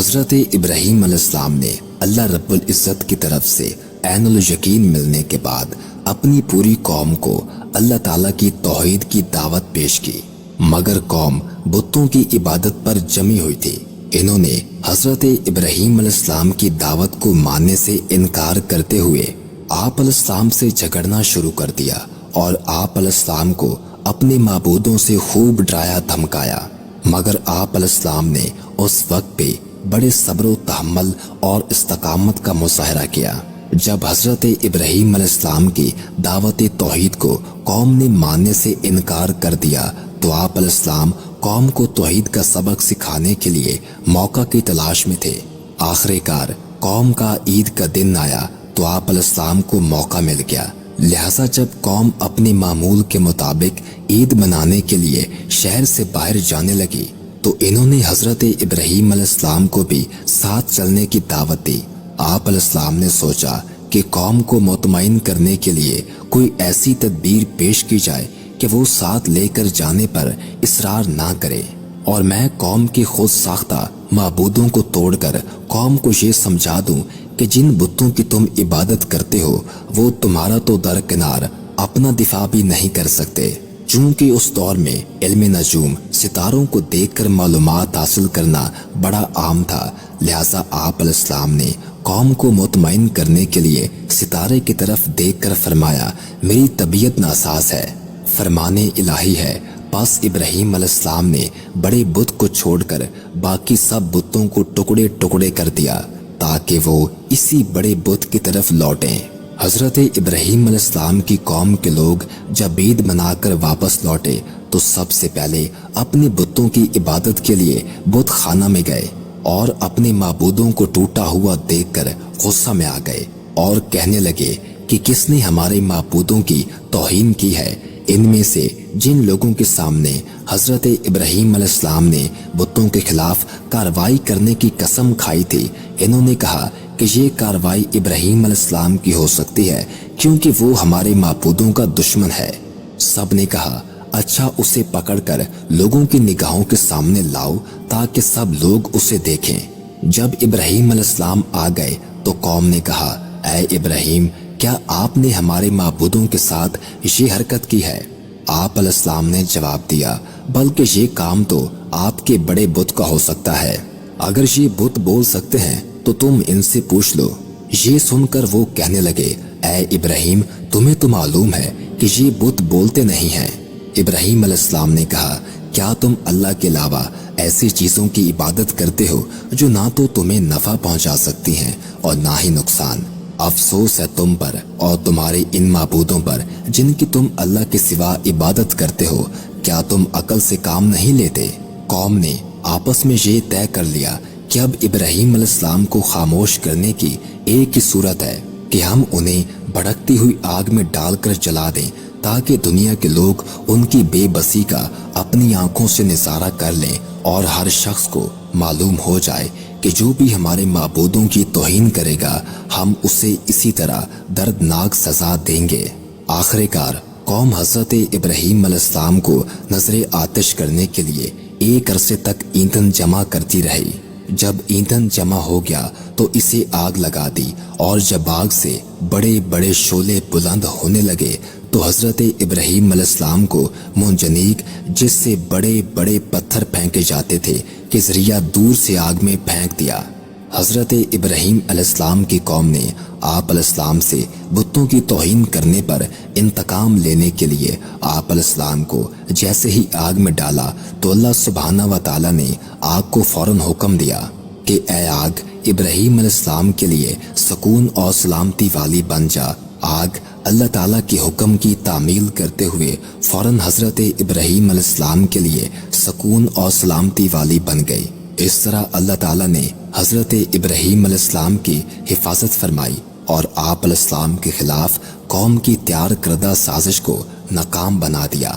حضرت ابراہیم علیہ السلام نے اللہ رب العزت کی طرف سے عین الیقین ملنے کے بعد اپنی پوری قوم کو اللہ تعالیٰ کی توحید کی دعوت پیش کی، مگر قوم بتوں کی عبادت پر جمی ہوئی تھی۔ انہوں نے حضرت ابراہیم علیہ السلام کی دعوت کو ماننے سے انکار کرتے ہوئے آپ علیہ السلام سے جھگڑنا شروع کر دیا اور آپ علیہ السلام کو اپنے معبودوں سے خوب ڈرایا دھمکایا، مگر آپ علیہ السلام نے اس وقت پہ بڑے صبر و تحمل اور استقامت کا مظاہرہ کیا۔ جب حضرت ابراہیم علیہ السلام کی دعوت توحید کو قوم نے ماننے سے انکار کر دیا تو آپ علیہ السلام قوم کو توحید کا سبق سکھانے کے لیے موقع کی تلاش میں تھے۔ آخر کار قوم کا عید کا دن آیا تو آپ علیہ السلام کو موقع مل گیا، لہذا جب قوم اپنے معمول کے مطابق عید منانے کے لیے شہر سے باہر جانے لگی تو انہوں نے حضرت ابراہیم علیہ السلام کو بھی ساتھ چلنے کی دعوت دی۔ آپ علیہ السلام نے سوچا کہ قوم کو مطمئن کرنے کے لیے کوئی ایسی تدبیر پیش کی جائے کہ وہ ساتھ لے کر جانے پر اصرار نہ کرے، اور میں قوم کے خود ساختہ معبودوں کو توڑ کر قوم کو یہ سمجھا دوں کہ جن بتوں کی تم عبادت کرتے ہو وہ تمہارا تو درکنار اپنا دفاع بھی نہیں کر سکتے۔ چونکہ اس دور میں علم نجوم ستاروں کو دیکھ کر معلومات حاصل کرنا بڑا عام تھا، لہذا آپ علیہ السلام نے قوم کو مطمئن کرنے کے لیے ستارے کی طرف دیکھ کر فرمایا، میری طبیعت ناساز ہے، فرمان الہی ہے۔ پس ابراہیم علیہ السلام نے بڑے بت کو چھوڑ کر باقی سب بتوں کو ٹکڑے ٹکڑے کر دیا تاکہ وہ اسی بڑے بت کی طرف لوٹیں۔ حضرت ابراہیم علیہ السلام کی قوم کے لوگ جب عید منا کر واپس لوٹے تو سب سے پہلے اپنے بتوں کی عبادت کے لیے بت خانہ میں گئے اور اپنے معبودوں کو ٹوٹا ہوا دیکھ کر غصہ میں آ گئے اور کہنے لگے کہ کس نے ہمارے معبودوں کی توہین کی ہے۔ ان میں سے جن لوگوں کے سامنے حضرت ابراہیم علیہ السلام نے بتوں کے خلاف کارروائی کرنے کی قسم کھائی تھی، انہوں نے کہا کہ یہ کارروائی ابراہیم علیہ السلام کی ہو سکتی ہے کیونکہ وہ ہمارے معبودوں کا دشمن ہے۔ سب نے کہا اچھا اسے پکڑ کر لوگوں کی نگاہوں کے سامنے لاؤ تاکہ سب لوگ اسے دیکھیں۔ جب ابراہیم علیہ السلام آ گئے تو قوم نے کہا، اے ابراہیم، کیا آپ نے ہمارے معبودوں کے ساتھ یہ حرکت کی ہے؟ آپ علیہ السلام نے جواب دیا، بلکہ یہ کام تو آپ کے بڑے بت کا ہو سکتا ہے، اگر یہ بت بول سکتے ہیں تو تم ان سے پوچھ لو۔ یہ سن کر وہ کہنے لگے، اے ابراہیم، تمہیں تو معلوم ہے کہ یہ بت بولتے نہیں ہیں۔ ابراہیم علیہ السلام نے کہا، کیا تم اللہ کے علاوہ ایسی چیزوں کی عبادت کرتے ہو جو نہ تو تمہیں نفع پہنچا سکتی ہیں اور نہ ہی نقصان؟ افسوس ہے تم پر اور تمہارے ان معبودوں پر جن کی تم اللہ کے سوا عبادت کرتے ہو، کیا تم عقل سے کام نہیں لیتے؟ قوم نے آپس میں یہ طے کر لیا کہ اب ابراہیم علیہ السلام کو خاموش کرنے کی ایک ہی صورت ہے کہ ہم انہیں بھڑکتی ہوئی آگ میں ڈال کر جلا دیں تاکہ دنیا کے لوگ ان کی بے بسی کا اپنی آنکھوں سے نظارہ کر لیں اور ہر شخص کو معلوم ہو جائے کہ جو بھی ہمارے معبودوں کی توہین کرے گا ہم اسے اسی طرح دردناک سزا دیں گے۔ آخر کار قوم حضرت ابراہیم علیہ السلام کو نظر آتش کرنے کے لیے ایک عرصے تک ایندھن جمع کرتی رہی۔ جب ایندھن جمع ہو گیا تو اسے آگ لگا دی، اور جب آگ سے بڑے بڑے شعلے بلند ہونے لگے تو حضرت ابراہیم علیہ السلام کو منجنیق جس سے بڑے بڑے پتھر پھینکے جاتے تھے کے ذریعہ دور سے آگ میں پھینک دیا۔ حضرت ابراہیم علیہ السلام کی قوم نے آپ علیہ السلام سے بتوں کی توہین کرنے پر انتقام لینے کے لیے آپ علیہ السلام کو جیسے ہی آگ میں ڈالا تو اللہ سبحانہ و تعالیٰ نے آگ کو فوراً حکم دیا کہ اے آگ، ابراہیم علیہ السلام کے لیے سکون اور سلامتی والی بن جا۔ آگ اللہ تعالیٰ کے حکم کی تعمیل کرتے ہوئے فوراً حضرت ابراہیم علیہ السلام کے لیے سکون اور سلامتی والی بن گئی۔ اس طرح اللہ تعالیٰ نے حضرت ابراہیم علیہ السلام کی حفاظت فرمائی اور آپ علیہ السلام کے خلاف قوم کی تیار کردہ سازش کو ناکام بنا دیا۔